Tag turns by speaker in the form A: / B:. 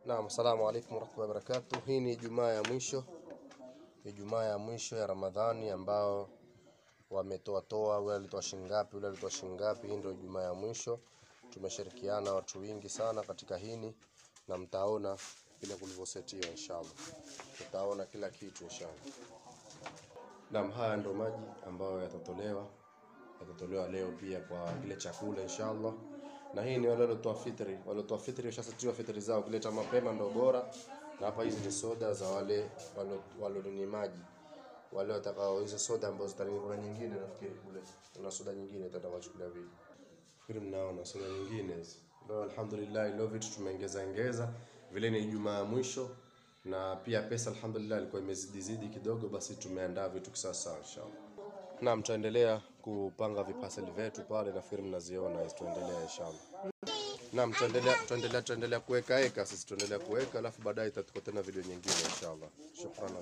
A: Naam, assalamu alaykum warahmatullahi wabarakatuh. Hii ni Ijumaa ya mwisho. Ijumaa ya mwisho ya Ramadhani ambao wametoa wale walitoa shingapi, wale walitoa shingapi. Hii ndio Ijumaa ya mwisho. Tumeshirikiana watu wengi sana katika hini na mtaona vile kulivyosetiwa inshallah. Mtaona kila kitu inshallah. Naam, haya ndio maji ambayo yatatolewa leo pia kwa kile chakula inshallah. Na hii ni wale waliotoa fitri washasetiwa fitri zao, kileta mapema ndio bora. Na hapa hizi ni soda za wale ni maji. Wale watakao hizo soda ambazo zitalini, kuna nyingine nafikiri kule. Kuna soda nyingine tutatawachukulia vipi. Fikiri mnaona soda nyingine hizi. Ndio alhamdulillah leo vitu tumeongeza vile ni Ijumaa mwisho na pia pesa alhamdulillah ilikuwa imezidi kidogo, basi tumeandaa vitu kisasa inshallah. Naam, tutaendelea kupanga vipasel vyetu pale, nafikiri mnaziona hizo, tuendelea inshallah. Naam, tuendelea kuweka sisi tuendelea kuweka, alafu baadaye tutakuwa tena video nyingine inshallah. Shukrani.